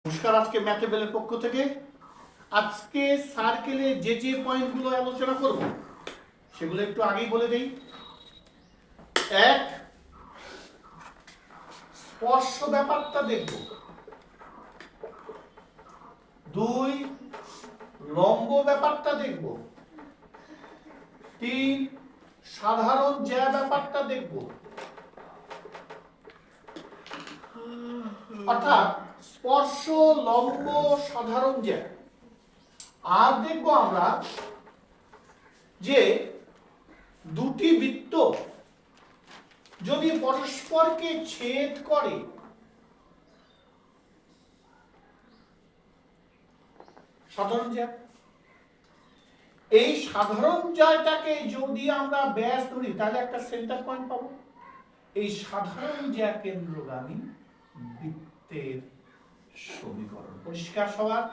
নমস্কার, আজকে ম্যাথেবেলের পক্ষ থেকে আজকে সার্কেলে যে যে পয়েন্টগুলো আলোচনা করব সেগুলো একটু আগেই বলে দেই। এক, স্পর্শ ব্যাপারটা দেখব। দুই, লম্ব ব্যাপারটা দেখব। তিন, সাধারণ জ্যা ব্যাপারটা দেখব। অর্থাৎ স্পর্শ, লম্ব, সাধারণ জ্যা। আর দেখব আমরা যে দুটি বৃত্ত যদি পরস্পরকে ছেদ করে সাধারণ জ্যা, এই সাধারণ জ্যাটাকে যদি আমরা ব্যাস ধরি তাহলে একটা সেন্টার পয়েন্ট পাবো। এই সাধারণ জ্যা কেন্দ্রগামী বৃত্তের সমীকরণ পরিষ্কার সবার?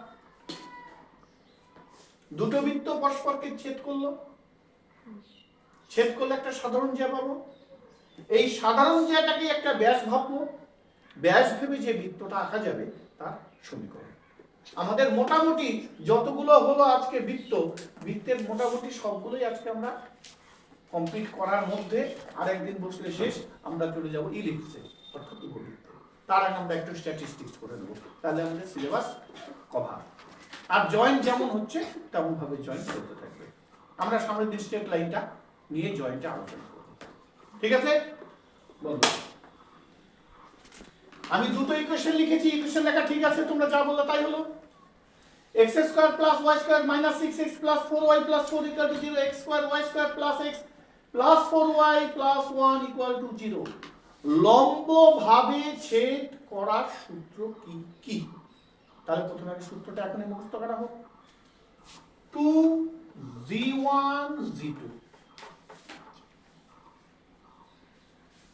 দুটো বৃত্ত পরস্পরকে ছেদ করলো, ছেদ করলে একটা সাধারণ জ্যা পাবো। এই সাধারণ জ্যাটাকে একটা ব্যাস ভাববো, ব্যাস ভেবে যে বৃত্তটা আঁকা যাবে তার সমীকরণ। আমাদের মোটামুটি যতগুলো হলো আজকে বৃত্তের মোটামুটি সবগুলোই আজকে আমরা কমপ্লিট করার মধ্যে আর একদিন বসলে শেষ। আমরা চলে যাব ইলিপসে অর্থাৎ উপবৃত্তে। তার আগে আমরা একটু স্ট্যাটিস্টিক্স করে নেব, তাহলে আমাদের সিলেবাস কভার। আর জয়েন্ট যেমন হচ্ছে তেমন ভাবে জয়েন্ট করতে থাকবে। আমরা সামনের দিন স্ট্রেট লাইনটা নিয়ে জয়েন্টে আলোচনা করব, ঠিক আছে? বলবো আমি দুটো ইকুয়েশন লিখেছি, ইকুয়েশন লেখা ঠিক আছে, তোমরা যা বললে তাই হলো। x square plus y square minus 6x plus 4y plus 4 equal to 0, x square y square plus x plus 4y plus 1 equal to 0। লম্ব ভাবে ছেদ করার সূত্র কি কি? তাহলে প্রথমে আমি সূত্রটা এখনই মুখস্থ করা হোক। 2g1 g2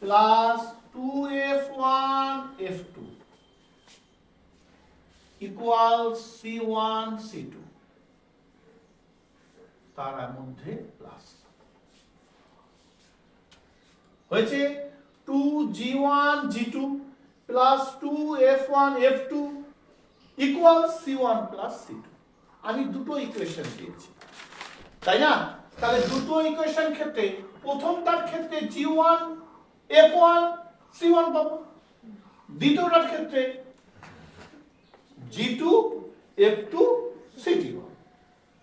plus 2f1 f2 equal c1 c2, তার মধ্যে প্লাস হয়েছে 2g1 g2 plus 2f1 f2 equal c1 plus c2। আমি দুটো ইকুয়েশন দিয়েছি, তাই না? তাহলে দুটো ইকুয়েশন ক্ষেত্রে প্রথমটার ক্ষেত্রে g1 f1 c1 পাবো, দ্বিতীয়টার ক্ষেত্রে g2 f2 c2,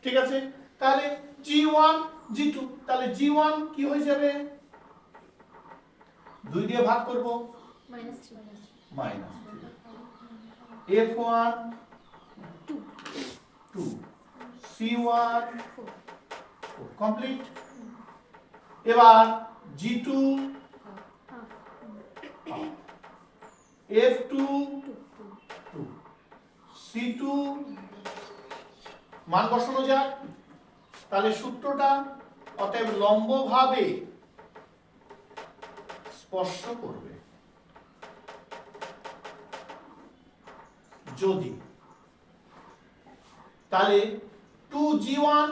ঠিক আছে? তাহলে g1 g2, তাহলে g1 কি হয়ে যাবে? 2 দিয়ে ভাগ করব, মাইনাস f1 2 c1 4 কমপ্লিট। এবার g2 f2 2 c2 মান বসানো যাক। তাহলে সূত্রটা, অতএব লম্ব ভাবে স্পর্শ করবে যদি, তাহলে 2g1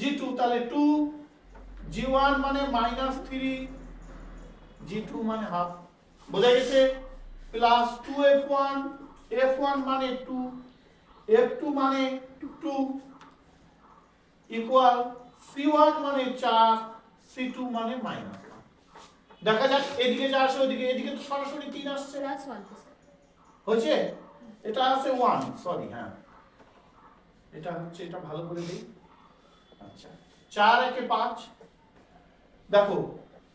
g2, তাহলে 2g1 মানে -3, g2 মানে হাফ, বোঝা গেছে? প্লাস 2f1 f1 মানে 2, f2 মানে 2 ইকুয়াল c1 মানে 4, c2 মানে -1। দেখা যাক এদিকে যা আসে ওদিকে, এদিকে তো সরাসরি 3 আসছে, প্লাস 1 হয়েছে, এটা আছে 1, সরি, হ্যাঁ এটা হচ্ছে, এটা ভালো করে দেই। আচ্ছা 4 একে 5, দেখো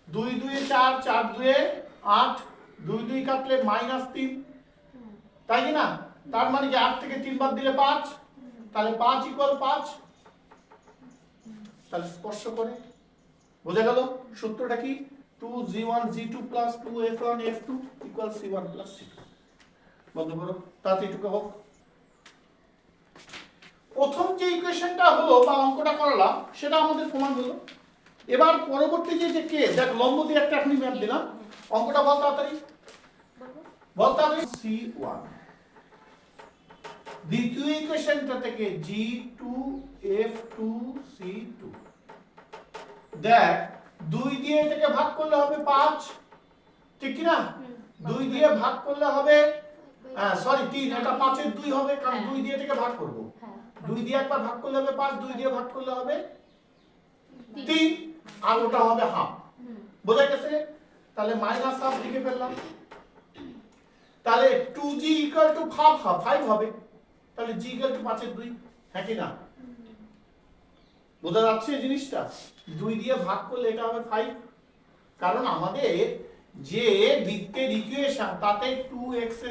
2 2 এ 4, 4 2 এ 8, 2 2 কাটলে -3, তাই কি না? তার মানে কি 8 থেকে 3 বাদ দিলে 5, তাহলে 5 ইকুয়াল 5, তাহলে স্পর্শ করে। বোঝা গেল সূত্রটা কি? 2g1 g2 plus 2f1 f2 equal c1 plus c2। বন্ধ করো, তাড়াতাড়ি হোক। প্রথম যে ইকুয়েশনটা হলো বা অঙ্কটা করালাম সেটা আমাদের প্রমাণ হলো। এবার পরবর্তী যে কে, দেখ লম্ব দিয়ে একটা এখনই ম্যাপ দিলাম, অঙ্কটা বল তাড়াতাড়ি, c1। দ্বিতীয় ইকুয়েশনটা থেকে g2 f2 c2, দেখ 2 দিয়ে এটাকে ভাগ করলে হবে 5, ঠিক কি না? 2 দিয়ে ভাগ করলে হবে সরি 3, এটা 5 এর 2 হবে কারণ 2 দিয়ে এটাকে ভাগ করব। 2 দিয়ে একবার ভাগ করলে হবে 5, 2 দিয়ে ভাগ করলে হবে 3, আর ওটা হবে হাফ। বোঝা গেছে? তাহলে মাইনাস হাফ লিখে ফেললাম। তাহলে 2g ইকুয়াল টু হাফ, 5 হবে। তাহলে g ইকুয়াল টু 5 এর 2, হ্যাঁ কি না? বোঝা যাচ্ছে জিনিসটা? 2 দিয়ে ভাগ করলে এটা হবে 5, কারণ আমাদের যে বৃত্তের ইকুয়েশন তাতে 2x²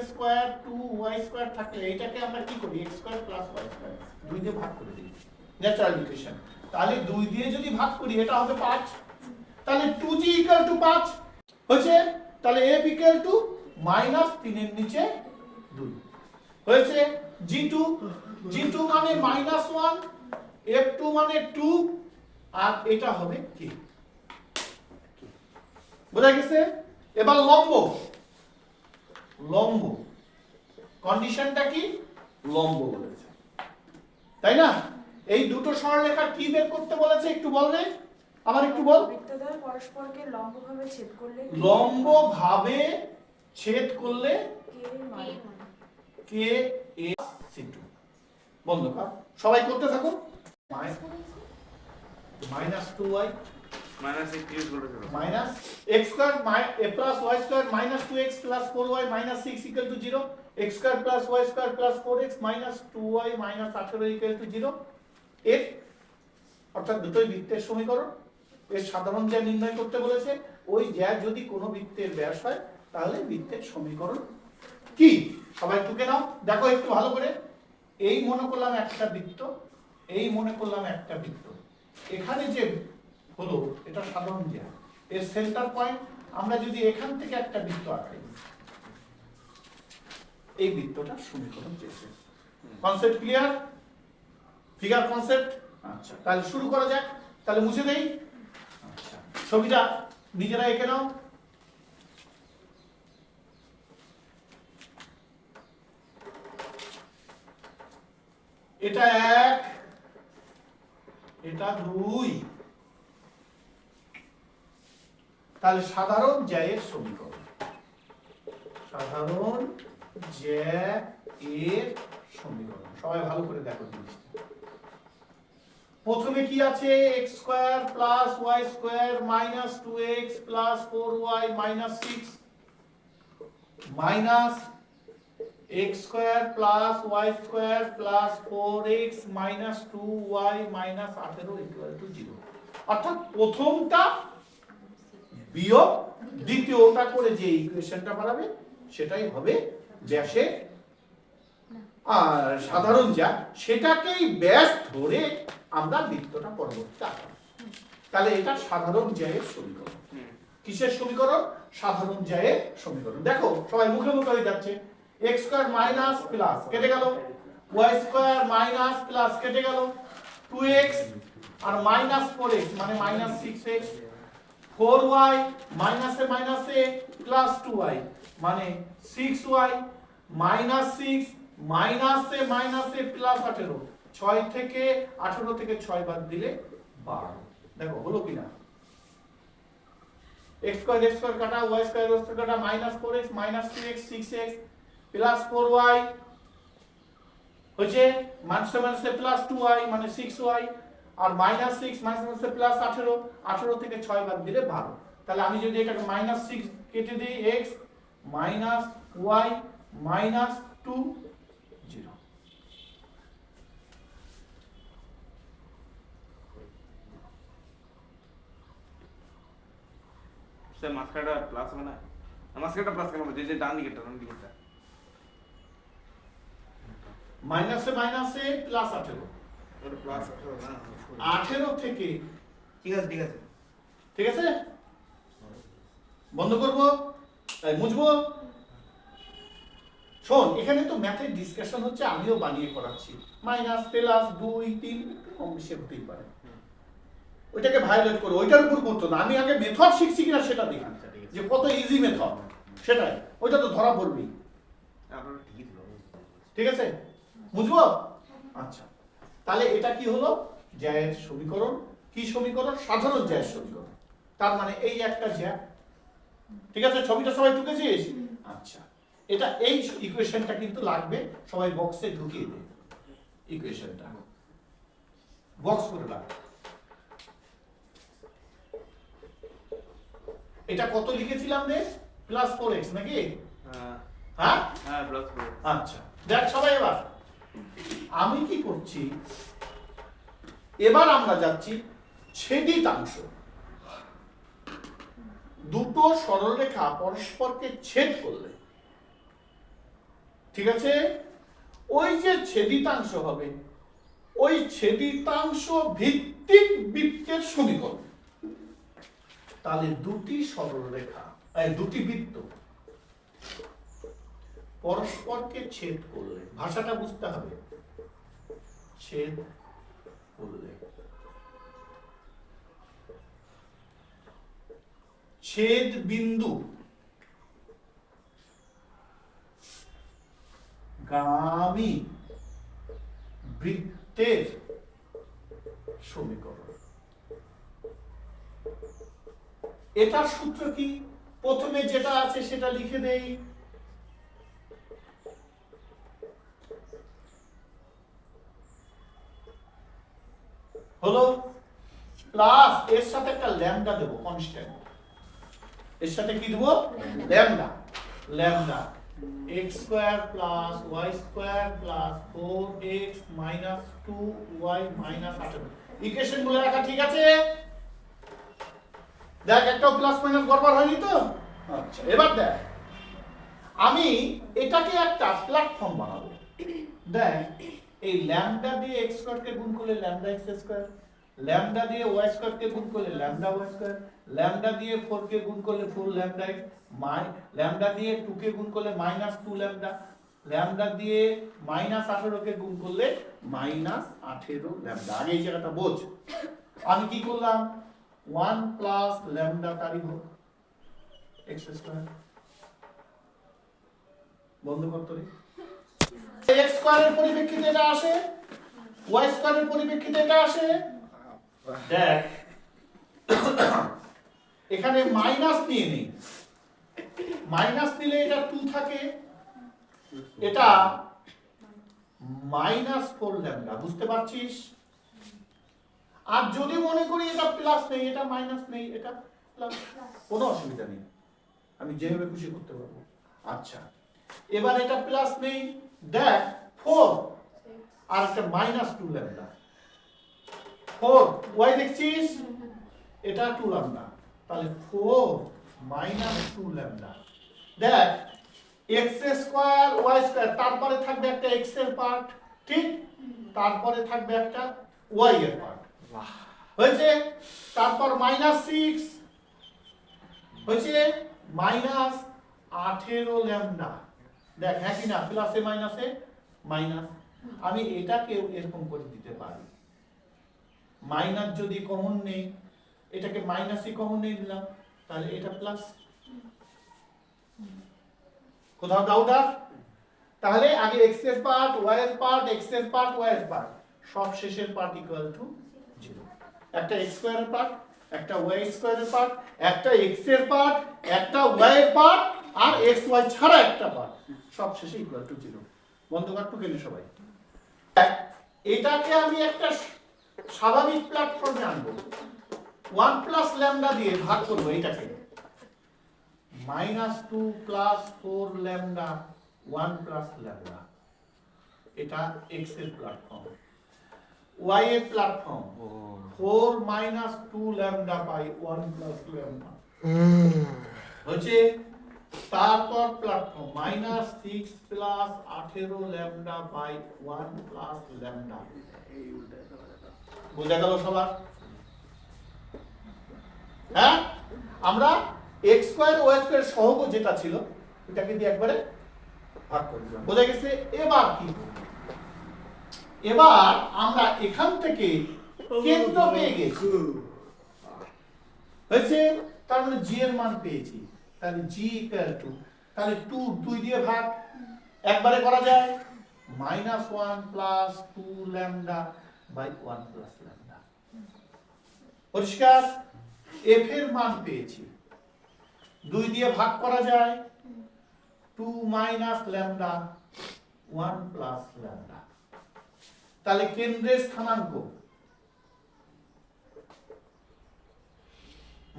2y² থাকলে এটাকে আমরা কি করি x² + y² 2 দিয়ে ভাগ করে দিই, ন্যাচারাল ইকুয়েশন। তাহলে 2 দিয়ে যদি ভাগ করি এটা হবে 5, তাহলে 2g ইকুয়াল টু 5 হয়েছে। তাহলে f ইকুয়াল টু -3 এর নিচে 2 হয়েছে। g2 মানে -1, f2 মানে 2, আর এটা হবে কি? বোঝা গেছে? এবার লম্ব কন্ডিশনটা কি? লম্ব বলেছে, তাই না? এই দুটো সরলরেখা কি বের করতে বলেছে একটু বলবে? আবার একটু বল। বৃত্তদ্বয় পরস্পরকে লম্বভাবে ছেদ করলে কে এ c2 বন্ধ কর, সবাই করতে থাকো। -2y minus x square plus y square minus 2x plus 4y minus 6 equal to 0, x square plus y square plus 4x minus 2y minus 18 equal to 0। এর অর্থাৎ দুটোই বৃত্তের সমীকরণ। এর সাধারণ জ্যা নির্ণয় করতে বলেছে। ওই জ্যা যদি কোনো বৃত্তের ব্যাস হয় তাহলে বৃত্তের সমীকরণ কি? সবাই টুকে নাও, দেখো একটু ভালো করে। এই মনে করলাম একটা বৃত্ত, এই মনে করলাম একটা বৃত্ত, এখানে যে হলো এটা সাধারণ জ্যা, এর সেন্টার পয়েন্ট। আমরা যদি এখান থেকে একটা বৃত্ত আঁকাই, এই বৃত্তটার সমীকরণ চেয়েছে। Concept clear? Figure concept? আচ্ছা, তাহলে শুরু করা যাক। তাহলে মুছে দেই। আচ্ছা, ছবিটা নিজেরা এঁকে নাও। এটা 1, এটা 2, তাহলে সাধারণ জ্যায়ের সমীকরণ, সাধারণ জ্যা এর সমীকরণ। সবাই ভালো করে দেখো জিনিসটা। প্রথমে কি আছে? x square plus y square minus 2x plus 4y minus 6 minus x square plus y square plus 4x minus 2y minus 18 equal to 0। অর্থাৎ প্রথমটা বিয়োগ দ্বিতীয়টা করে যে ইকুয়েশনটা বানাবে সেটাই হবে ব্যাসের আর সাধারণ জ্যা, সেটাকেই ব্যাস ধরে আমরা বৃত্তটা পরবর্তীতে আঁকব। তাহলে এটা সাধারণ জ্যায়ের সমীকরণ। কিসের সমীকরণ? সাধারণ জ্যায়ের সমীকরণ। দেখো সবাই মুখে মুখে হয়ে যাচ্ছে। x স্কয়ার মাইনাস প্লাস কেটে গেল, y স্কয়ার মাইনাস প্লাস কেটে গেল, 2x আর মাইনাস 4x মানে মাইনাস 6x, 4y মাইনাসে মাইনাসে প্লাস 2y মানে 6y মাইনাস 6 মাইনাসে মাইনাসে প্লাস 18, 6 থেকে 18 থেকে 6 বাদ দিলে 12। দেখো হলো কিনা? x স্কয়ার কাটা y স্কয়ার কাটা minus 4x minus 2x 6x plus 4y হচ্ছে মাইনাসে মাইনাসে প্লাস 2y মানে 6y আর মাইনাস 6 মাইনাসে প্লাস 18, 18 থেকে 6 বাদ দিলে 12। তাহলে আমি যদি এটাকে মাইনাস 6 কেটে দিই, x minus y minus 2 0। Sir মাসকাটা প্লাস হবে না? মাসকাটা প্লাস কেন হবে? যে ডান দিকেটা মাইনাসে মাইনাসে প্লাস 18, ওটা প্লাস 18 থেকে ঠিক আছে ঠিক আছে বন্ধ করব, তাই মুছবো। শোন, এখানে তো ম্যাথের ডিসকাশন হচ্ছে, আমিও বানিয়ে করাচ্ছি। মাইনাস প্লাস 2 3 একটু কম বেশি হতেই পারে, ওইটাকে ভায়োলেট করো, ওইটার উপর করতো না। আমি আগে মেথড শিখছি কিনা সেটা দেখি, যে কত ইজি মেথড সেটাই, ওইটা তো ধরা পড়বেই। ঠিক আছে, বুঝবো? আচ্ছা, তাহলে এটা কি হলো? জ্যায়ের সমীকরণ। কি সমীকরণ? সাধারণ জ্যায়ের সমীকরণ। তার মানে এই একটা জ্যা। ঠিক আছে, ছবিটা সবাই টুকেছিস? আচ্ছা, এটা এই ইকুয়েশনটা কিন্তু লাগবে, সবাই বক্সে ঢুকিয়ে দেবে ইকুয়েশনটা, বক্স করে রাখবে। এটা কত লিখেছিলাম রে? প্লাস 4x নাকি? হ্যাঁ হ্যাঁ হ্যাঁ প্লাস 4। আচ্ছা দেখ সবাই, এবার আমি কি করছি, এবার আমরা যাচ্ছি ছেদিতাংশ। দুটো সরলরেখা পরস্পরকে ছেদ করলে, ঠিক আছে, ওই যে ছেদিতাংশ হবে, ওই ছেদিতাংশ ভিত্তিক বৃত্তের সমীকরণ। তাহলে দুটি সরলরেখা, দুটি বৃত্ত পরস্পরকে ছেদ করলে, ভাষাটা বুঝতে হবে, ছেদ করলে, ছেদ বিন্দু গামী বৃত্তের সমীকরণ। এটার সূত্র কি? প্রথমে যেটা আছে সেটা লিখে দেই। হলো প্লাস এর সাথে একটা ল্যামডা দেব, কনস্ট্যান্ট। এর সাথে কি দেব? Lambda. Lambda x square plus y square plus 4x minus 2y minus 18। Equation বলে রাখা ঠিক আছে? দেখ একটাও প্লাস মাইনাস গড়বড় হয়নি তো? আচ্ছা এবার দেখ, আমি এটাকে একটা প্ল্যাটফর্ম বানাবো। দেখ এই ল্যামডা দিয়ে x স্কয়ার কে গুণ করলে ল্যামডা x স্কয়ার, ল্যামডা দিয়ে y স্কয়ার কে গুণ করলে ল্যামডা y স্কয়ার, ল্যামডা দিয়ে 4 কে গুণ করলে 4 ল্যামডা x, ল্যামডা দিয়ে 2 কে গুণ করলে মাইনাস 2 ল্যামডা, ল্যামডা দিয়ে মাইনাস 18 কে গুণ করলে মাইনাস 18 ল্যামডা। আগে এই জায়গাটা বোঝ। আমি কি করলাম? 1 প্লাস ল্যামডা তারই হোক x স্কয়ার, বন্ধ করতে রে। x স্কয়ারের পরিপ্রেক্ষিতে এটা আসে, y স্কয়ারের পরিপ্রেক্ষিতে এটা আসে। দেখ এখানে মাইনাস নিয়ে নেই, মাইনাস নিলে এটা 2 থাকে, এটা মাইনাস 4 ল্যামডা, বুঝতে পারছিস? আর যদি মনে করি এটা প্লাস নেই, এটা মাইনাস নেই, এটা প্লাস, কোনো অসুবিধা নেই, আমি যেভাবে খুশি করতে পারবো। আচ্ছা এবার এটা প্লাস নেই, দেখ 4 আর একটা মাইনাস 2 ল্যামডা, 4 y দেখছিস, এটা 2 ল্যামডা, তাহলে 4 মাইনাস 2 ল্যামডা। দেখ x স্কয়ার y স্কয়ার, তারপরে থাকবে একটা x এর পার্ট, ঠিক, তারপরে থাকবে একটা y এর পার্ট, হয়েছে। তারপর মাইনাস 6 হয়েছে, মাইনাস 18 ল্যামডা। দেখ হ্যাঁ কি না, প্লাসে মাইনাসে মাইনাস। আমি এটাকেও এরকম করে দিতে পারি, মাইনাস যদি কমন নেই, এটাকে মাইনাসই কমন নিয়ে দিলাম, তাহলে এটা প্লাস। কোথাও ডাউট আর? তাহলে আগে x এর পার্ট, y এর পার্ট, x এর পার্ট, y এর পার্ট, সব শেষের পার্ট ইকুয়াল টু 0। একটা x স্কয়ারের পার্ট, একটা y স্কয়ারের পার্ট, একটা x এর পার্ট, একটা y এর পার্ট, আর x y ছাড়া একটা পার্ট, সব শেষে ইকুয়াল টু 0। বন্ধ কর টু কেন সবাই? এটাকে আমি একটা স্বাভাবিক প্ল্যাটফর্মে আনবো, 1 প্লাস ল্যামডা দিয়ে ভাগ করবো এটাকে, minus 2 plus 4 lambda 1 plus lambda, এটা x এর প্ল্যাটফর্ম। y এর platform 4 minus 2 lambda by 1 plus lambda হচ্ছে। তারপর platform minus 6 plus 18 lambda by 1 plus lambda. বোঝা গেল সবার? হ্যাঁ, আমরা x স্কয়ার y স্কয়ার সহগ যেটা ছিল এটাকে দিয়ে একবারে ভাগ করে দিলাম, বোঝা গেছে? এবার কি করব? এবার আমরা এখান থেকে কেন্দ্র পেয়ে গেছি, হয়েছে, তার মানে g এর মান পেয়েছি, তাহলে g ইকুয়াল টু, তাহলে 2 2 দিয়ে ভাগ একবারে করা যায়, -1 plus 2 lambda by 1 plus lambda. পরিষ্কার? f এর মান পেয়েছি, 2 দিয়ে ভাগ করা যায়, 2 মাইনাস ল্যামডা 1 প্লাস ল্যামডা। তাহলে কেন্দ্রের স্থানাঙ্ক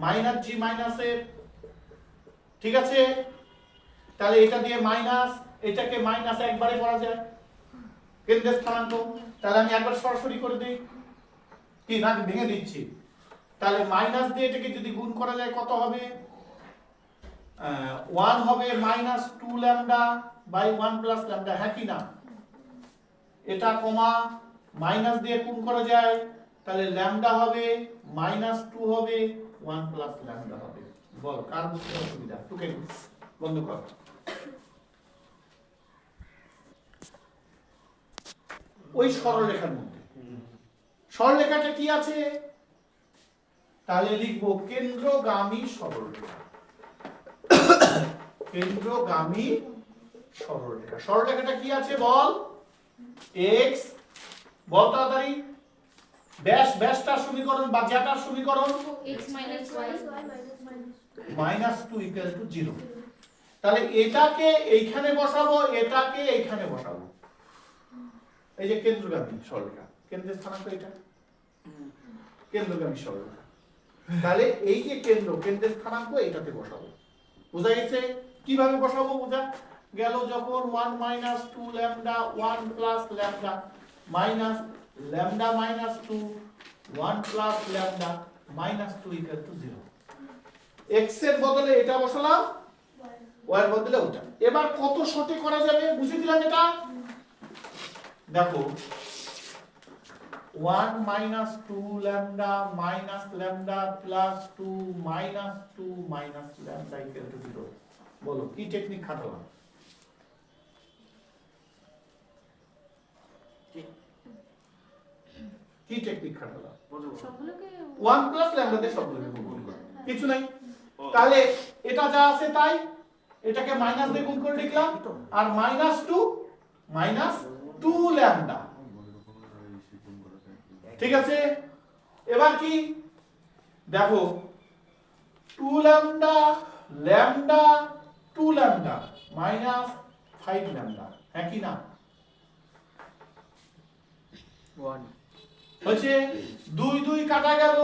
মাইনাস জি মাইনাস এর, ঠিক আছে? তাহলে এটা দিয়ে মাইনাস, এটাকে মাইনাস একবারে করা যায় কেন্দ্রের স্থানাঙ্ক। তাহলে আমি একবার সরাসরি করে দিই, কি না ভেঙে দিচ্ছি। তাহলে মাইনাস দিয়ে এটাকে যদি গুণ করা যায় কত হবে? 1 হবে minus 2 lambda by 1 plus lambda, হ্যাঁ কি না? এটা কমা মাইনাস দিয়ে গুণ করা যায়, তাহলে ল্যামডা হবে মাইনাস 2 হবে 1 প্লাস ল্যামডা হবে। বল কার বুঝতে অসুবিধা? টুকে বন্ধ কর। ওই সরলরেখার মধ্যে সরলরেখাটা কি আছে? তাহলে লিখবো কেন্দ্রগামী সরলরেখা। কেন্দ্রগামী সরলরেখা। সরলরেখাটা কি আছে বল? x, বল তাড়াতাড়ি। ব্যাসটার সমীকরণ বা জ্যাটার সমীকরণ x minus y minus 2 equal to 0। তাহলে এটাকে এইখানে বসাবো, এটাকে এইখানে বসাবো। এই যে কেন্দ্রগামী সরলরেখা, কেন্দ্রের স্থানাঙ্ক এটা কেন্দ্রগামী সরলরেখা। তাহলে এই যে কেন্দ্রের স্থানাঙ্ক এটাতে বসাবো। বোঝা গেছে কিভাবে বসাবো? বোঝা গেল যখন 1 minus 2 lambda 1 plus lambda minus lambda minus 2 1 plus lambda minus 2 equal to 0। x এর বদলে এটা বসালাম, y এর বদলে ওটা। এবার কত শর্তে করা যাবে বুঝে দিলাম এটা। দেখো 1 minus 2 lambda minus lambda plus 2 minus 2 minus lambda equal to 0। বলো কি টেকনিক খাটালাম? কি টেকনিক খাটালাম? সবগুলোকে 1 প্লাস ল্যামডা দিয়ে সবগুলোকে গুণ করা, কিছু নাই। তাহলে এটা যা আছে তাই, এটাকে মাইনাস দিয়ে গুণ করে লিখলাম, আর মাইনাস 2 ল্যামডা, ঠিক আছে? এবার কি দেখো 2 lambda lambda 2 lambda minus 5 lambda, হ্যাঁ কি না? 1 হচ্ছে 2 কাটা গেল,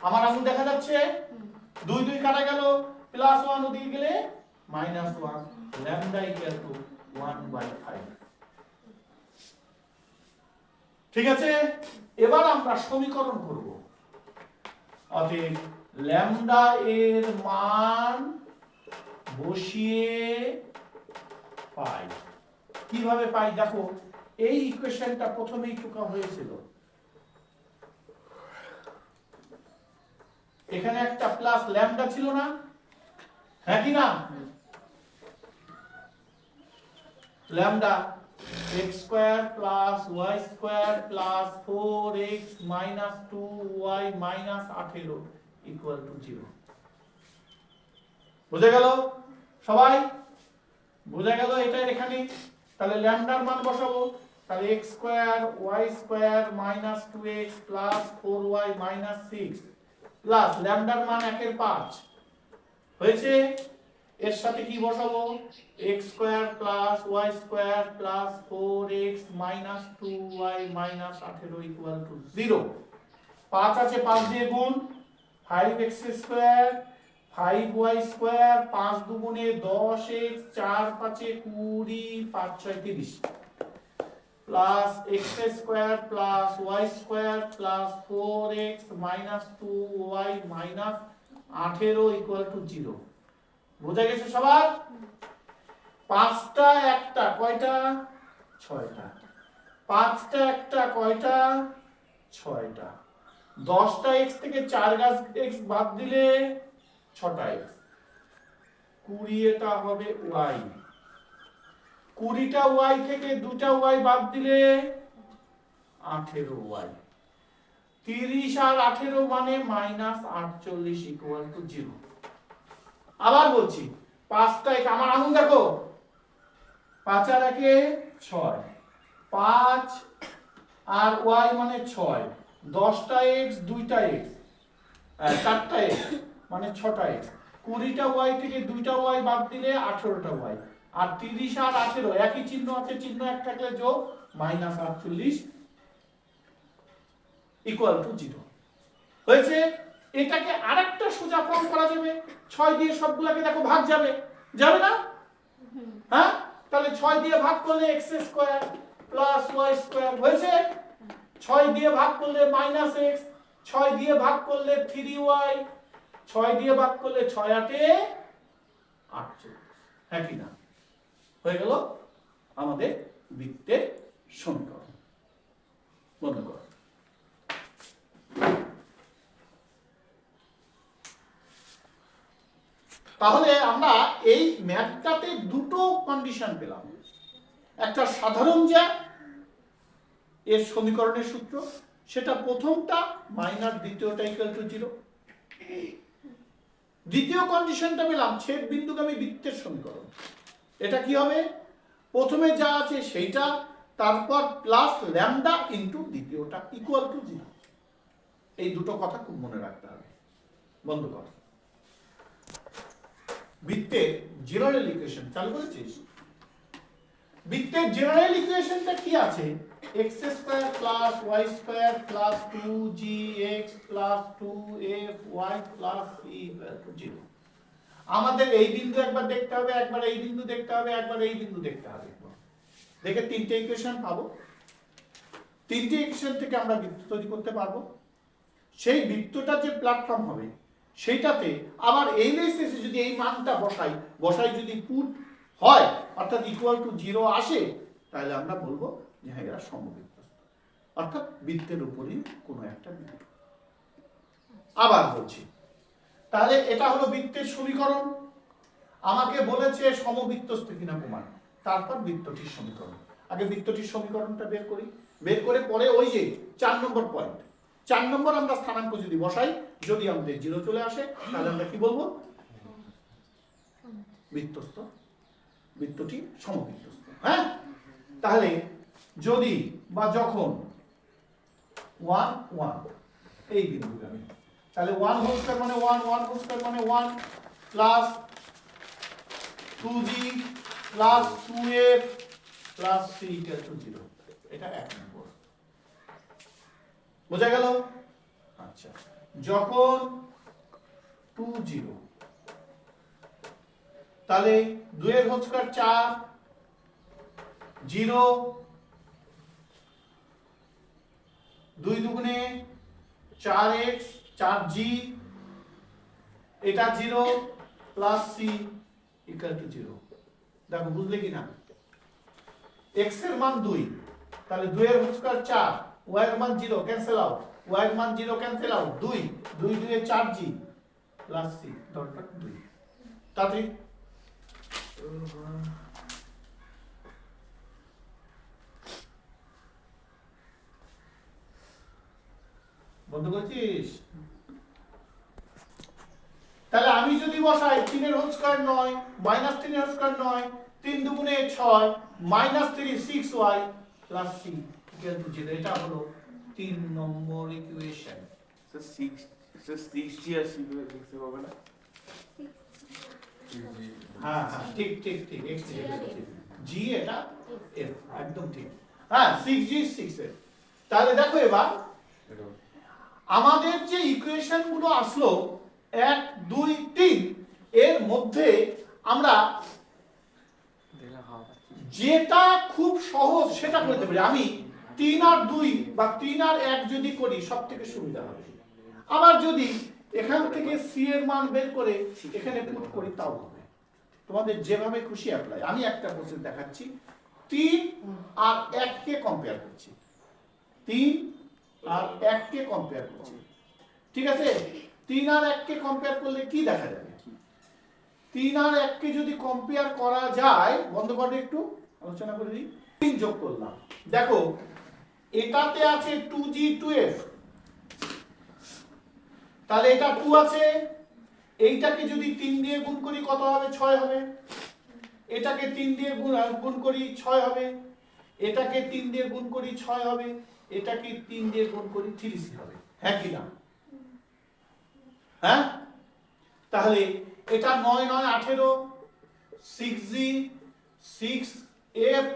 আমার আঙুল দেখা যাচ্ছে, 2 কাটা গেল, প্লাস 1 ওদিকে গেলে মাইনাস 1, ল্যামডা ইকুয়াল টু 1/5। ঠিক আছে? এবার আমরা সমীকরণ করব। অতএব ল্যামডা এর মান বসিয়ে পাই। কিভাবে পাই দেখো, এই ইকুয়েশনটা প্রথমেই টুকা হয়েছিল, এখানে একটা প্লাস ল্যামডা ছিল না, হ্যাঁ কি না? Lambda x square plus y square plus 4x minus 2y minus 18 equal to 0। বুঝে গেল সবাই? বুঝে গেল এটা এখানে? তাহলে ল্যামডার মান বসাবো, তাহলে x square y square minus 2x plus 4y minus 6 plus ল্যামডার মান 1/5 হয়েছে। এর সাথে কি বসাবো? x square plus y square plus 4x minus 2y minus 18 equal to 0। 5 আছে, 5 দিয়ে গুণ, 5x স্কয়ার 5y স্কয়ার 5 দুগুণে 10x 4 5 20 5 6 30 plus x square plus y square plus 4x minus 2y minus 18 equal to 0। বুঝা গেছে সবার? 5টা একটা কয়টা? 6টা। 5টা একটা কয়টা? 6টা। 10টা x থেকে 4 গাছ x বাদ দিলে 6টা x। 20 এটা হবে y। 20টা y থেকে 2টা y বাদ দিলে 18y। 30 আর 18 মানে মাইনাস 48 ইকুয়াল টু 0। আবার বলছি, 5টা আমার আঙুল দেখো, 5 আর 1 6, 5 আর y মানে 6, 10টা x 2টা x 4টা x মানে 6টা x। 20টা ওয়াই থেকে 2টা ওয়াই বাদ দিলে 18টা ওয়াই, আর 30 আর 18 একই চিহ্ন আছে, চিহ্ন এক থাকলে যোগ -48 ইকুয়াল টু 0 হয়েছে। এটাকে আরেকটা সোজা ফর্ম করা যাবে, 6 দিয়ে সবগুলোকে দেখো ভাগ যাবে, যাবে না? হ্যাঁ, তাহলে 6 দিয়ে ভাগ করলে x square plus y square হয়েছে। 6 দিয়ে ভাগ করলে -x, 6 দিয়ে ভাগ করলে 3y, 6 দিয়ে ভাগ করলে 6 8 48, হ্যাঁ কি না? হয়ে গেল আমাদের বৃত্তের সমীকরণ। বন্ধ করো। তাহলে আমরা এই ম্যাথটাতে দুটো কন্ডিশন পেলাম, একটা সাধারণ জ্যা এর সমীকরণের সূত্র, সেটা প্রথমটা মাইনাস দ্বিতীয়টা ইকুয়াল টু 0। দ্বিতীয় কন্ডিশনটা পেলাম ছেদ বিন্দুগামী বৃত্তের সমীকরণ। এটা কি হবে? প্রথমে যা আছে সেইটা, তারপর প্লাস ল্যামডা ইনটু দ্বিতীয়টা ইকুয়াল টু 0। এই দুটো কথা খুব মনে রাখতে হবে। বন্ধ কর। বৃত্তের জেনারেল ইকুয়েশন চালু করেছিস? বৃত্তের জেনারেল ইকুয়েশনটা কি আছে? x square plus y square plus 2gx plus 2fy plus c equal to 0। আমাদের এই বিন্দু একবার দেখতে হবে, একবার এই বিন্দু দেখতে হবে, একবার এই বিন্দু দেখতে হবে। দেখে তিনটে ইকুয়েশন পাবো। তিনটে ইকুয়েশন থেকে আমরা বৃত্ত তৈরি করতে পারবো। সেই বৃত্তটা যে প্ল্যাটফর্ম হবে সেইটাতে আবার এই লেসে যদি এই মানটা বসাই যদি পুট হয়, অর্থাৎ ইকুয়াল টু 0 আসে, তাহলে আমরা বলবো যে হ্যাঁ এরা সমবৃত্ত, অর্থাৎ বৃত্তের উপরই কোনো একটা বিন্দু। আবার বলছি, তাহলে এটা হলো বৃত্তের সমীকরণ। আমাকে বলেছে সমবৃত্তস্থ কিনা প্রমাণ, তারপর বৃত্তটির সমীকরণ। আগে বৃত্তটির সমীকরণটা বের করি, বের করে পরে ওই যে 4 নম্বর পয়েন্ট, 4 নম্বর আমরা স্থানাঙ্ক যদি বসাই, যদি আমাদের 0 চলে আসে, তাহলে আমরা কি বলবো? বৃত্তস্থ, বৃত্তটি সমবৃত্তস্থ। হ্যাঁ, তাহলে যদি বা যখন 1 1 এই বিন্দুগামী, তাহলে 1 হোল স্কয়ার মানে 1, 1 হোল স্কয়ার মানে 1 plus 2g plus 2f plus c equal to 0। এটা 1 নম্বর। বোঝা গেল? আচ্ছা, যখন 2 0, তাহলে 2 এর হোল স্কয়ার 4, 0, 2 দুগুণে 4x 4g, এটা 0 প্লাস c ইকুয়াল টু 0। দেখো বুঝলে কি না? x এর মান 2, তাহলে 2 এর হোল স্কয়ার 4, y এর মান 0 ক্যান্সেল আউট, y এর মান 0 ক্যান্সেল আউট, 2 2 2 এ 4g plus c dot dot 2। তাহলে বন্ধ করছিস? তাহলে আমি যদি বসাই 3 এর হোল স্কয়ার 9 মাইনাস 3 এর হোল স্কয়ার 9, 3 দুগুণে 6 minus 3 6y plus c equal to 0। এটা হলো 3 নম্বর ইকুয়েশন। স্যার 6g আর c লিখতে হবে না? হ্যাঁ হ্যাঁ, ঠিক ঠিক ঠিক, x g এটা f, একদম ঠিক। হ্যাঁ, 6g 6f। তাহলে দেখো এবার আমাদের যে ইকুয়েশন গুলো আসলো 1 2 3, এর মধ্যে আমরা যেটা খুব সহজ সেটা করতে পারি। আমি 3 আর 2 বা 3 আর 1 যদি করি সব থেকে সুবিধা হবে। আবার যদি এখান থেকে c এর মান বের করে এখানে পুট করি তাও হবে, তোমাদের যেভাবে খুশি অ্যাপ্লাই। আমি একটা প্রসেস দেখাচ্ছি, 3 আর 1 কে কম্পেয়ার করছি, 3 আর 1 কে কম্পেয়ার করছি, ঠিক আছে? 3 আর 1 কে কম্পেয়ার করলে কি দেখা যাবে? 3 আর 1 কে যদি কম্পেয়ার করা যায়, বন্ধ করে একটু আলোচনা করে দিই। 3 যোগ করলাম, দেখো এটাতে আছে 2g 2f, তাহলে এটা 2 আছে, এইটাকে যদি 3 দিয়ে গুণ করি কত হবে? 6 হবে। এটাকে 3 দিয়ে গুণ করি 6 হবে। এটাকে 3 দিয়ে গুণ করি 6 হবে। এটাকে 3 দিয়ে গুণ করি 3c হবে। হ্যাঁ কি না? হ্যাঁ, তাহলে এটা 9 9 18 6g 6f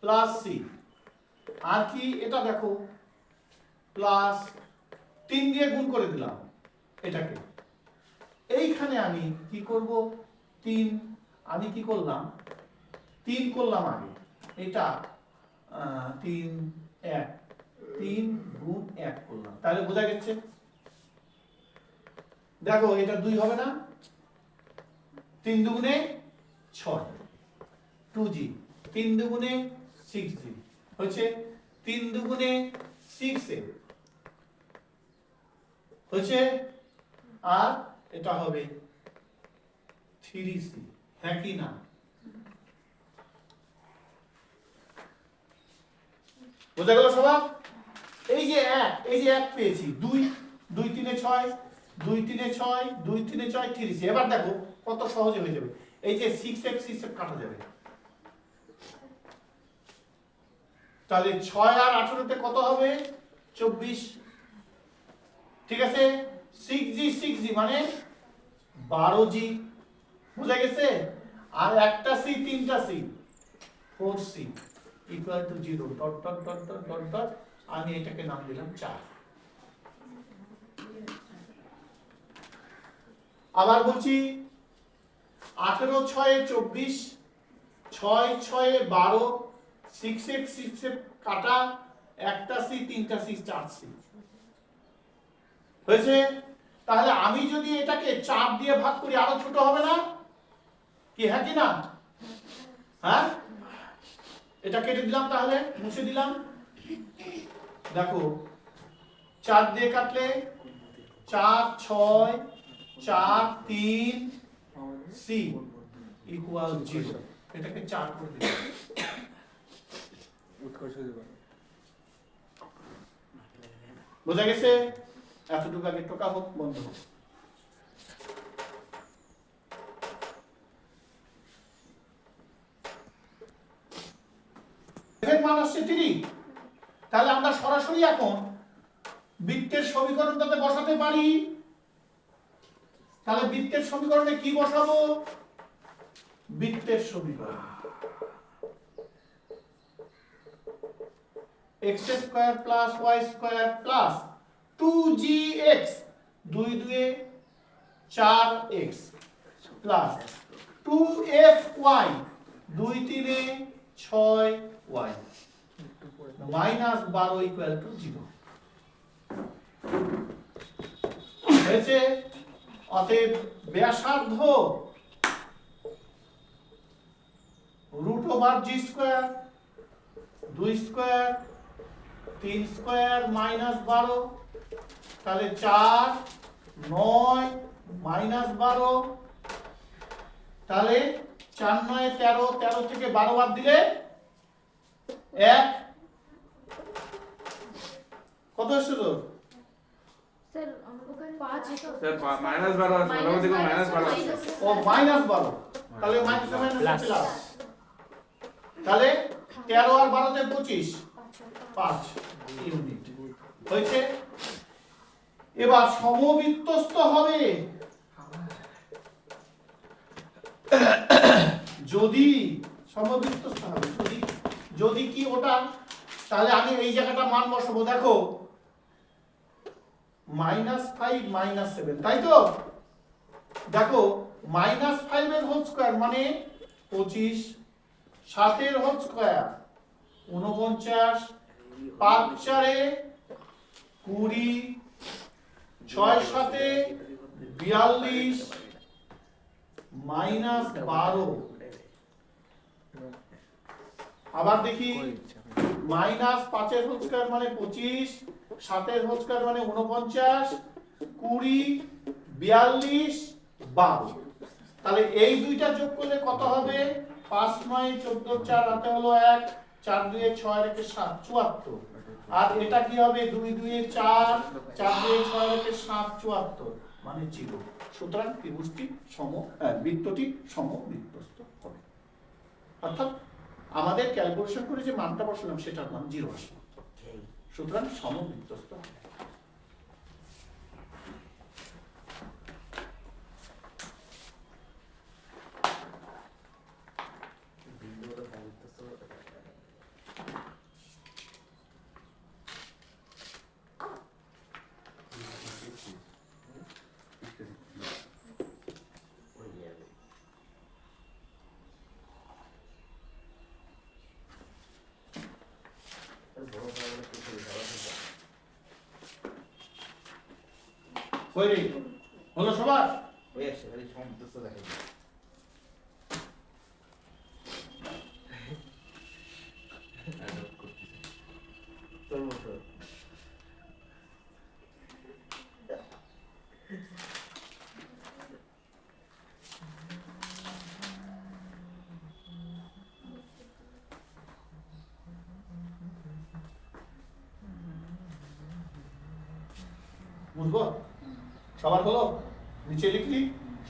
প্লাস c আর কি এটা দেখো প্লাস 3 দিয়ে গুণ করে দিলাম এটাকে এইখানে আমি কি করব 3 আমি কি করলাম 3 করলাম আগে এটা 3 1 3 গুণ 1 করলাম তাহলে বোঝা গেছে দেখো এটা 2 হবে না 3 দুগুণে 6 2g 3 দুগুণে 6g হচ্ছে 3 দুগুণে 6a হচ্ছে আর এটা হবে 3c হ্যাঁ কি না বোঝা গেল সবাই এই যে এক পেয়েছি 2 2 3 এ 6 2 3 এ 6 2 3 এ 6 3c এবার দেখো কত সহজে হয়ে যাবে এই যে 6f 6f কাটা যাবে তাহলে 6 আর 18 তে কত হবে 24 ঠিক আছে 6g মানে 12g বুঝা গেছে আর একটা c তিনটা c 4c equal to 0 dot dot dot dot dot dot আমি এটাকে নাম দিলাম 4 আবার বলছি 18 6 24 6 6 12 6x 6 কাটা একটা c তিনটা c 4c হয়েছে তাহলে আমি যদি এটাকে 4 দিয়ে ভাগ করি আরো ছোট হবে না কি হ্যাঁ কি না হ্যাঁ এটা কেটে দিলাম তাহলে মুছে দিলাম দেখো 4 দিয়ে কাটলে 4 6 4 3 c ইকুয়াল 0 এটাকে 4 করে দিলাম বোঝা গেছে এতটুকু আগে টোকা হোক বন্ধ হোক এর মান আসছে 3 তাহলে আমরা সরাসরি এখন বৃত্তের সমীকরণটাতে বসাতে পারি তাহলে বৃত্তের সমীকরণে কি বসাবো বৃত্তের সমীকরণ x square plus y square plus 2gx 2 2 A 4x plus 2fy 2 3 A 6y minus 12 equal to 0 হয়েছে অতএব ব্যাসার্ধ রুট ওভার জি স্কয়ার 2 স্কয়ার 3 স্কয়ার মাইনাস 12 তাহলে 4 9 মাইনাস 12 তাহলে 4 9 13 13 থেকে 12 বাদ দিলে 1 কত আসছে তোর স্যার ওখানে 5 স্যার মাইনাস 12 আছে বলো দেখো মাইনাস 12 আছে ও মাইনাস 12 তাহলে মাইনাস মাইনাস প্লাস তাহলে 13 আর 12 তে 25 5 ইউনিট হয়েছে এবার সমবৃত্তস্থ হবে যদি সমবৃত্তস্থ হবে যদি কি ওটা তাহলে আমি এই জায়গাটা মান বসাবো দেখো -5 -7 তাই তো দেখো -5 এর হোল স্কয়ার মানে 25 7 এর হোল স্কয়ার 49 5 4 এ 20 6 7 এ 42 -12 আবার দেখি -5 এর হোল স্কয়ার মানে 25 7 এর হোল স্কয়ার মানে 49 20 42 12 তাহলে এই দুইটা যোগ করলে কত হবে 5 9 14 4 হাতে হলো 1 4 2 এ 6 রেখে 7 74 আর এটা কি হবে 2 2 এ 4 4 2 এ 6 রেখে 7 74 মানে 0 সুতরাং ত্রিভুজটি বৃত্তটি সমবৃত্তস্থ হবে অর্থাৎ আমাদের ক্যালকুলেশন করে যে মানটা বসালাম সেটার মান 0 আসবে সুতরাং সমবৃত্তস্থ হয়ে হলো সবার? ওই আসছে খালি সমুদ্র দেখা যায়। বুঝবো? সবার হলো? নিচে লিখলি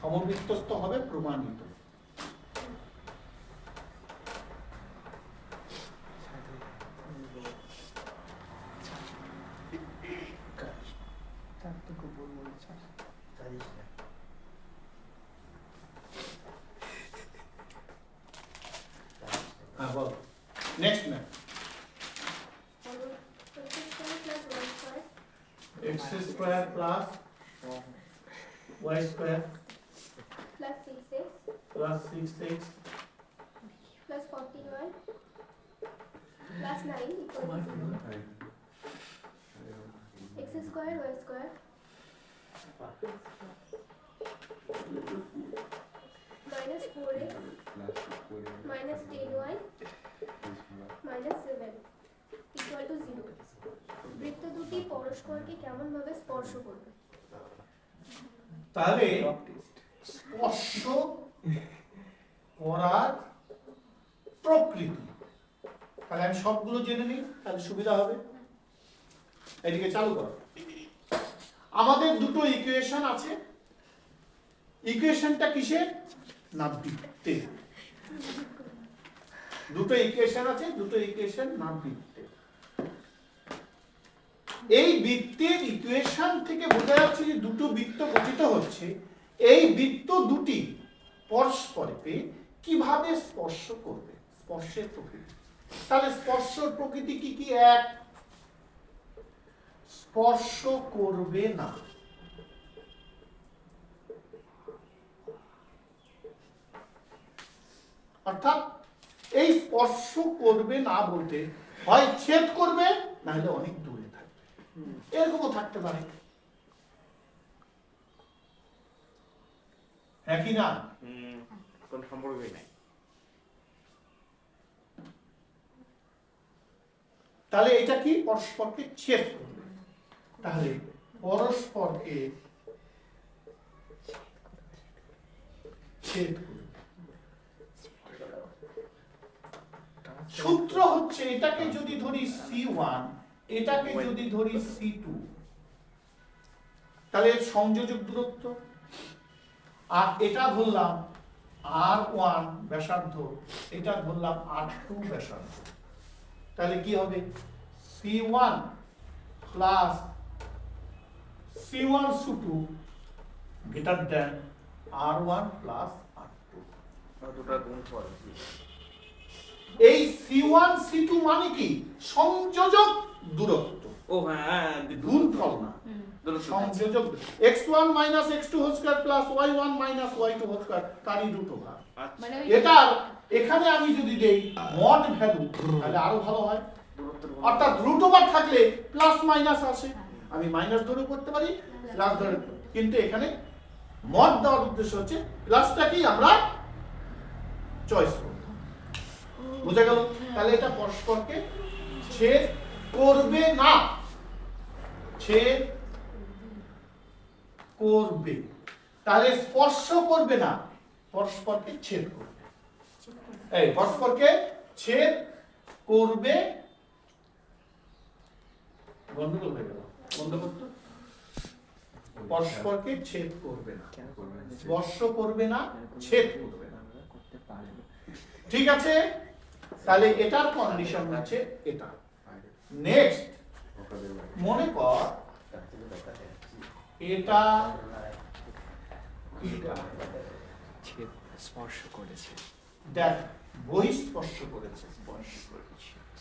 সমবৃত্তস্থ হবে প্রমাণিত। হ্যাঁ বল। Next ma'am. x square plus y square plus 6x plus 6x plus 41 plus 9 equal to 0. X square y square minus 4x minus 10y minus 7 equal to 0. বৃত্ত দুটি পরস্পরকে কেমন ভাবে স্পর্শ করবে? তাহলে স্পর্শ করার প্রকৃতি, তাহলে আমি সবগুলো জেনে নিই, তাহলে সুবিধা হবে। এদিকে চালু করো। আমাদের দুটো ইকুয়েশন আছে। ইকুয়েশনটা কিসের? না বৃত্তের। দুটো ইকুয়েশন আছে, দুটো ইকুয়েশন না বৃত্তের। এই বৃত্তের ইকুয়েশন থেকে বোঝা যাচ্ছে যে দুটো বৃত্ত গঠিত হচ্ছে। এই বৃত্ত দুটি পরস্পরকে কিভাবে স্পর্শ করবে, স্পর্শের প্রকৃতি। তাহলে স্পর্শের প্রকৃতি কি কি? এক, স্পর্শ করবে না। অর্থাৎ এই স্পর্শ করবে না বলতে হয় ছেদ করবে, না হলে অনেক দূরে থাকবে, এরকমও থাকতে পারে। হ্যাঁ কি না? কোন সম্পর্কই নাই। তাহলে এটা কি? পরস্পরকে ছেদ করবে। তাহলে পরস্পরকে ছেদ করবে। সূত্র হচ্ছে, এটাকে যদি ধরি C1, এটাকে যদি ধরি C2, তাহলে সংযোজক দূরত্ব, আর এটা ধরলাম R1 ব্যাসার্ধ, এটা ধরলাম R2 ব্যাসার্ধ। তাহলে কি হবে? C1 plus C1 C2 greater than R1 plus R2। দুটো গুণ করে এই C1 C2 মানে কি? সংযোজক দূরত্ব। ও হ্যাঁ, গুণফল না, সংযোজক। x1 minus x2 whole square plus y1 minus y2 whole square তারই রুট ওভার। মানে এটা এখানে আমি যদি দেই মড ভ্যালু, তাহলে আরো ভালো হয়। অর্থাৎ রুট ওভার থাকলে প্লাস মাইনাস আসে, আমি মাইনাস ধরে করতে পারি, প্লাস ধরে, কিন্তু এখানে মড দেওয়ার উদ্দেশ্য হচ্ছে প্লাসটাকেই আমরা চয়েস করব। বুঝা গেল? তাহলে এটা পরস্পরকে ছেদ করবে না, ছেদ করবে। তাহলে স্পর্শ করবে না, পরস্পরকে ছেদ করবে। এই পরস্পরকে ছেদ করবে, গন্ডগোল হয়ে গেল, বন্ধ করতে। পরস্পরকে ছেদ করবে না, স্পর্শ করবে না, ছেদ করবে না। ঠিক আছে? তাহলে এটার কন্ডিশন হচ্ছে এটা। নেক্সট, মনে কর এটা স্পর্শ করেছে, দেখ বহিঃস্পর্শ করেছে।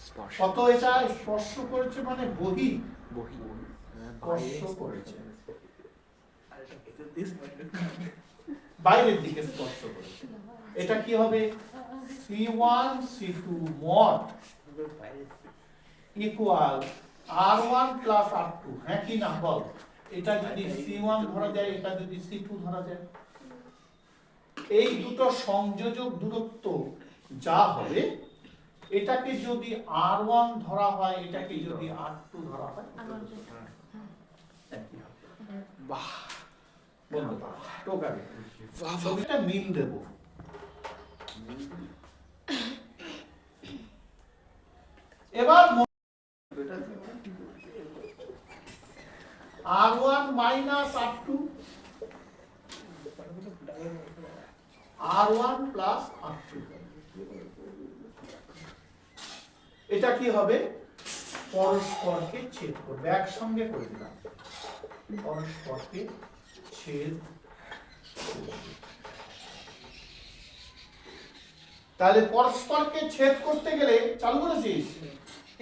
স্পর্শ কত এটা স্পর্শ করেছে মানে বহি বহি স্পর্শ করেছে, বাইরের দিকে স্পর্শ করেছে। এটা কি হবে? C1 C2 mod equal R1 plus R2। হ্যাঁ কি না বল? এটা যদি C1 ধরা যায়, এটা যদি C2 ধরা যায়, এই দুটো সংযোজক দূরত্ব যা হবে, এটাকে যদি R1 ধরা হয়, এটাকে যদি R2 ধরা হয়, একই হবে। বাহ বলতে পারো টোকাবে বাহ ছবিটা মিল দেব। এবার R1 minus R2, R1 plus R2, এটা কি হবে? পরস্পরকে ছেদ করবে। একসঙ্গে করে দিলাম, পরস্পরকে ছেদ করবে। তাহলে পরস্পরকে ছেদ করতে গেলে চালু করেছিস,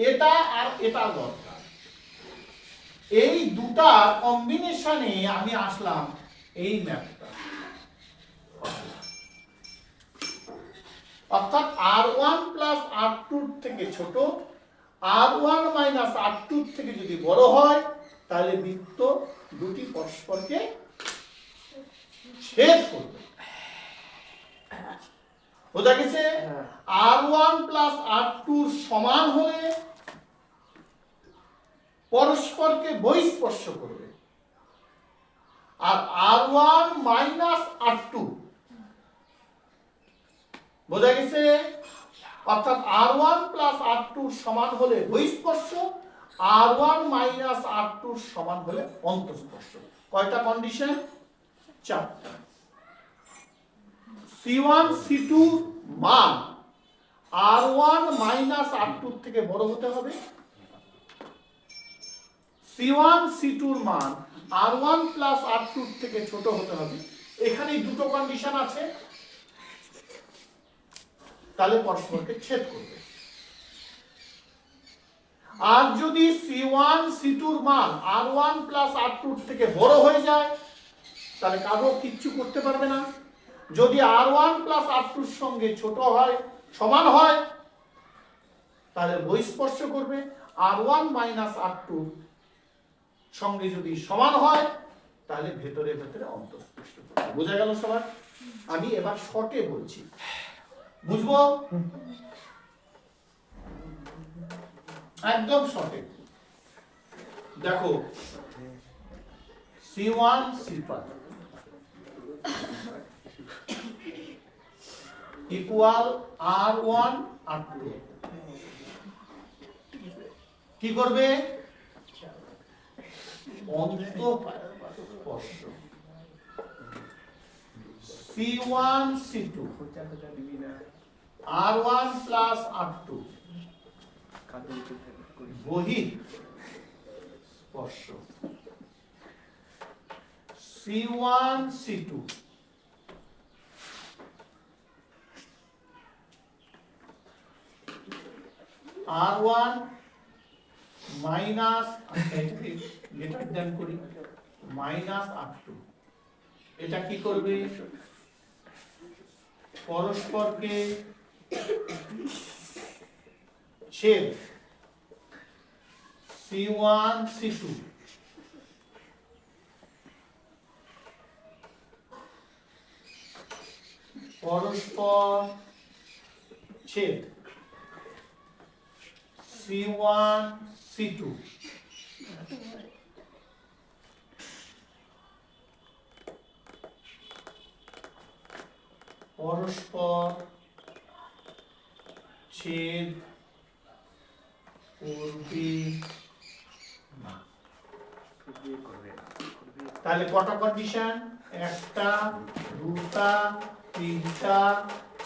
এটা আর এটা দরকার। এই দুটা কম্বিনেশনে আমি আসলাম এই ম্যাপটা, অর্থাৎ R1 প্লাস R2 থেকে ছোট, R1 মাইনাস R2 থেকে যদি বড় হয়, তাহলে বৃত্ত দুটি পরস্পরকে ছেদ করবে। বোঝা গেছে? R1 প্লাস R2 সমান হলে পরস্পরকে বহিঃস্পর্শ করবে, আর R1 মাইনাস R2, বোঝা গেছে? অর্থাৎ R1 প্লাস R2 সমান হলে বহিঃস্পর্শ, R1 মাইনাস R2 সমান হলে অন্তঃস্পর্শ। কয়টা কন্ডিশন? চারটা। C1 C2 মান R1 মাইনাস R2 থেকে বড় হতে হবে, C1 C2 মান R1 প্লাস R2 থেকে ছোট হতে হবে। এখানে দুটো কন্ডিশন আছে, তাহলে পরস্পরকে ছেদ করবে। আর যদি C1 C2 মান R1 প্লাস R2 থেকে বড় হয়ে যায়, তাহলে কারো কিচ্ছু করতে পারবে না। যদি R1 প্লাস R2 এর সঙ্গে ছোট হয়, সমান হয়, তাহলে বহিঃস্পর্শ করবে। R1 মাইনাস R2 সঙ্গে যদি সমান হয়, তাহলে ভেতরে ভেতরে অন্তঃস্পর্শ করবে। বোঝা গেল সবার? আমি এবার শর্টে বলছি, বুঝবো? একদম শর্টে দেখো, C1 C2 equal R1 R2, কি করবে? অন্তঃস্পর্শ। C1 C2 R1 plus R2 বহিঃস্পর্শ। C1 C2 R1 minus, greater than করি, মাইনাস R2, এটা কি করবে? পরস্পরকে ছেদ। C1 C2 পরস্পর ছেদ C1 C2 পরস্পর ছেদ করবে না। তাহলে কটা কন্ডিশন? একটা, দুটা, তিনটা,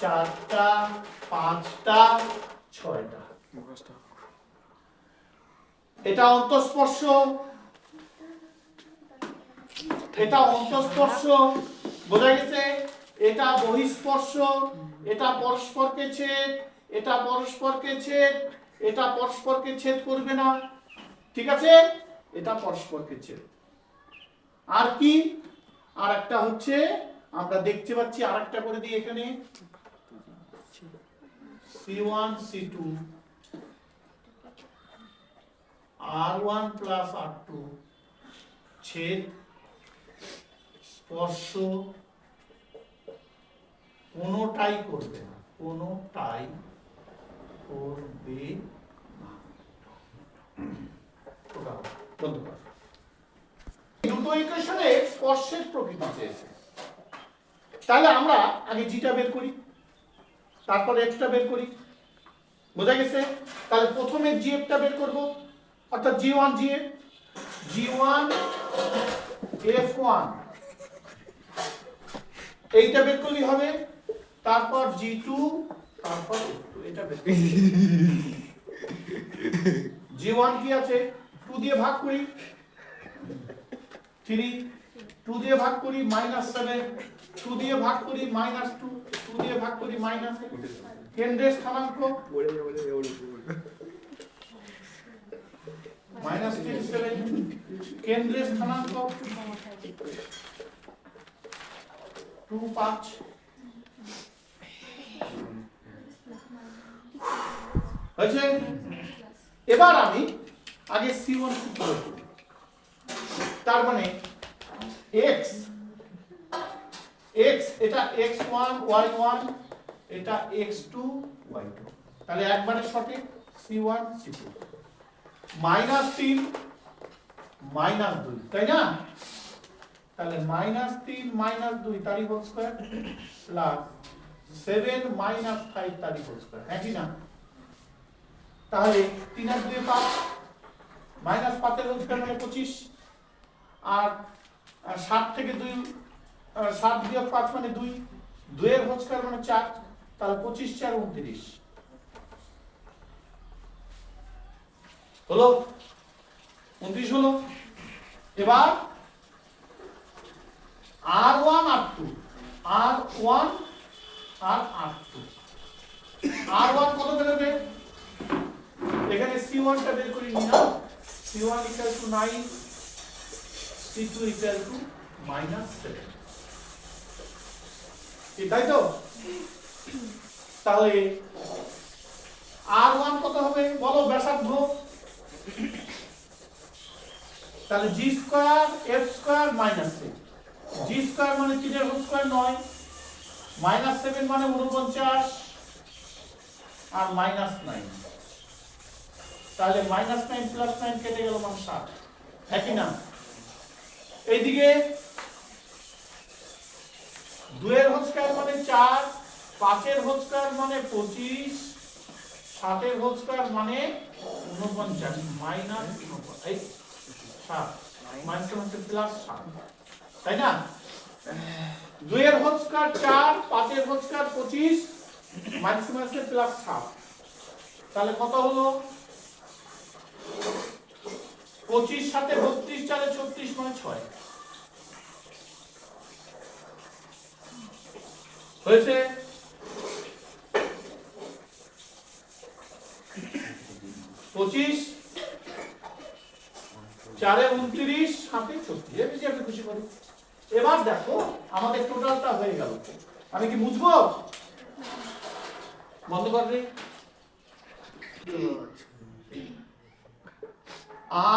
চারটা, পাঁচটা, ছয়টা। এটা অন্তঃস্পর্শ, এটা অন্তঃস্পর্শ, বোঝা গেছে? এটা বহিঃস্পর্শ, এটা পরস্পরকে ছেদ, এটা পরস্পরকে ছেদ, এটা পরস্পরকে ছেদ করবে না, ঠিক আছে? এটা পরস্পরকে ছেদ। আর কি? আর একটা হচ্ছে, আমরা দেখতে পাচ্ছি, আরেকটা করে দিই এখানে, C1 C2 R1 plus R2 ছেদ স্পর্শ কোনোটাই করবে না, কোনোটাই করবে না। ওটা বন্ধ কর। দুটো ইকুয়েশনে স্পর্শের প্রকৃতি চেয়েছে, তাহলে আমরা আগে জিটা বের করি, তারপরে এফটা বের করি। বোঝা গেছে? তাহলে প্রথমে জিএফটা বের করব, অর্থাৎ জি1 জিএফ, জি1 এফ1 এইটা বের করলেই হবে। তারপর জি2, তারপর F2, এটা বের করি। জি1 কি আছে? 2 দিয়ে ভাগ করি, 3, 2 দিয়ে ভাগ করি -7, 2 দিয়ে ভাগ করি -2, 2 দিয়ে ভাগ করি -8। কেন্দ্রের স্থানাঙ্ক -7, কেন্দ্রের স্থানাঙ্ক 2, 5। হয়েছে? এবার আমি আগে C1 সূত্র করব। তার মানে x এটা x1 y1, এটা x2 y2, তাহলে একবারে সঠিক C1 C2। -3 -2, তাই না? তাহলে -3 -2 তারই হোল স্কয়ার প্লাস 7 -5 তারই হোল স্কয়ার, একই না? তাহলে 3 আর 2 5, -5 এর হোল স্কয়ার মানে 25, আর 7 থেকে 2 7 বিয়োগ 5 মানে 2, 2 এর হোল স্কয়ার মানে 4, তাহলে 25 4 29 হলো, 29 হলো। এবার R1 R2, R1 আর R2, R1 কত বেরোবে? এখানে C1 টা বের করে নিলাম, C1 = 9, C2 = -7, তাই তো? তাহলে R1 কত হবে বলো, ব্যাসার্ধ। তাহলে g square f square -6, g square মানে 3 এর হোল স্কয়ার 9, -7 মানে 49 আর -9, তাহলে -9 + 9 কেটে গেল মানে 7, একই না? এইদিকে 2 এর হোল স্কয়ার মানে 4, 5 এর হোল স্কয়ার মানে 25, 7 এর হোল স্কয়ার মানে 49 -49 এই 7 -7 তাই না? 2 এর হোল স্কয়ার 4, 5 এর হোল স্কয়ার 25, -7 তাহলে কত হলো? 25 সাথে 32 4 36 মানে 6 হয়েছে। পঁচিশ 4 29 7 36, এই যে আপনি খুশি করি। এবার দেখো আমাদের টোটালটা হয়ে গেল, আমি কি বুঝবো? বন্ধ কর রে।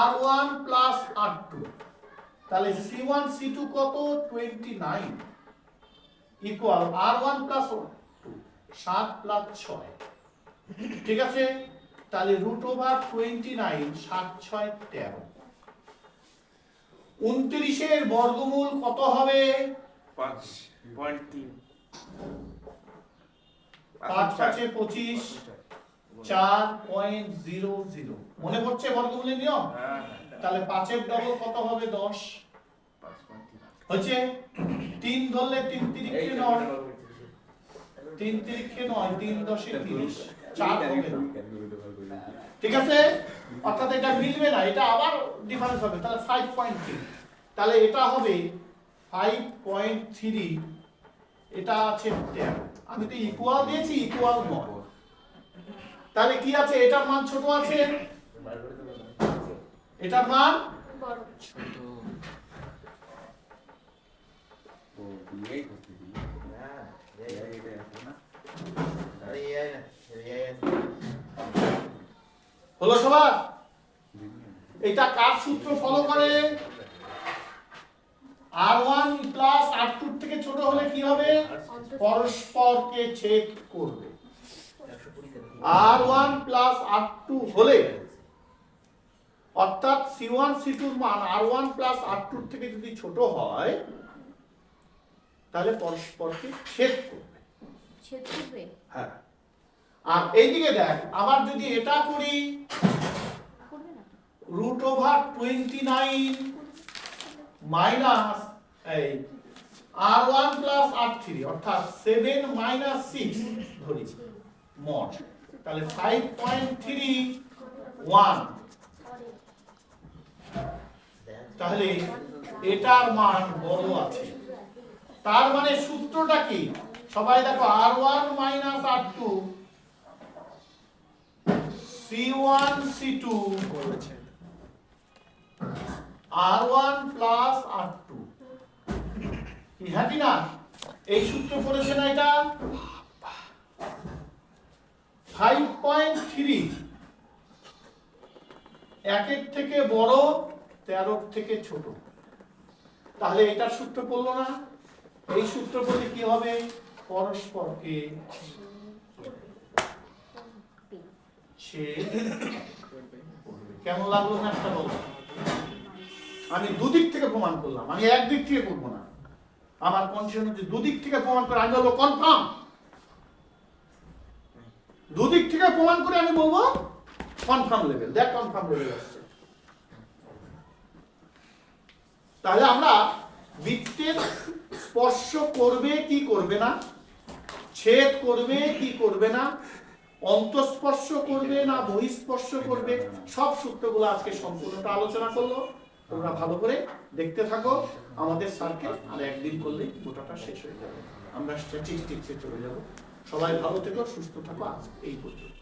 R1 প্লাস R2, তাহলে C1 C2 কত? 29 ইকুয়াল R1 প্লাস 7 প্লাস 6, ঠিক আছে? তাহলে √29 7 6 13, 29 এর বর্গমূল কত হবে? 5.3, 5 5 এ 25, 4.00 মনে পড়ছে বর্গমূলের নিয়ম? তাহলে 5 এর ডবল কত হবে? 10 হচ্ছে। 3 ধরলে 3 তিরিক্ষে 9, 3 তিরিক্ষে 9, 3 10 এ 30, 4 হবে না, ঠিক আছে? অর্থাৎ এটা মিলবে না, এটা আবার ডিফারেন্স হবে, তাহলে 5.3, তাহলে এটা হবে 5.3, এটা আছে 10, আমি তো ইকুয়াল দিয়েছি, ইকুয়াল নয়, তাহলে কি আছে? এটার মান ছোট আছে, এটার মান বড়। ছোট। হলো সবার? এটা কার সূত্র ফলো করে? R1 প্লাস R2 থেকে ছোট হলে কি হবে? পরস্পরকে ছেদ করবে। R1 প্লাস R2 হলে অর্থাৎ C1 C2 এর মান R1 প্লাস R2 থেকে যদি ছোট হয় তাহলে পরস্পরকে ছেদ করবে। ছেদ করবে। হ্যাঁ, আর এইদিকে দেখ, আবার যদি এটা করি করবে না। √29 মাইনাস এই R1 প্লাস R3 অর্থাৎ 7 মাইনাস 6 ধরি মোট, তাহলে 5.31, তাহলে এটার মান বড় আছে। তার মানে সূত্রটা কি? সবাই দেখো, R1 minus R2 C1 C2 R1 plus R2, হ্যাঁ কি না? এই সূত্র পড়েছে না এটা? 5.3 একের থেকে বড় 13 থেকে ছোট, তাহলে এটার সূত্র পড়লো না? এই সূত্র পড়লে কি হবে? পরস্পরকে ছেদ করবে। কেমন লাগলো না একটা বলো? আমি দুদিক থেকে প্রমাণ করলাম, আমি একদিক থেকে করবো না। আমার কন্ডিশন হচ্ছে দুদিক থেকে প্রমাণ করে আমি বলবো কনফার্ম। দুদিক থেকে প্রমাণ করে আমি বলবো কনফার্ম লেভেল। দেখ কনফার্ম লেভেল আসছে। তাহলে আমরা বৃত্তের স্পর্শ করবে কি করবে না, ছেদ করবে কি করবে না, অন্তঃস্পর্শ করবে না বহিঃস্পর্শ করবে, সব সূত্রগুলো আজকে সম্পূর্ণটা আলোচনা করলো। তোমরা ভালো করে দেখতে থাকো। আমাদের সার্কেল আর একদিন করলে গোটাটা শেষ হয়ে যাবে, আমরা স্ট্যাটিস্টিক্সে চলে যাব। সবাই ভালো থেকো, সুস্থ থাকো। আজ এই পর্যন্ত।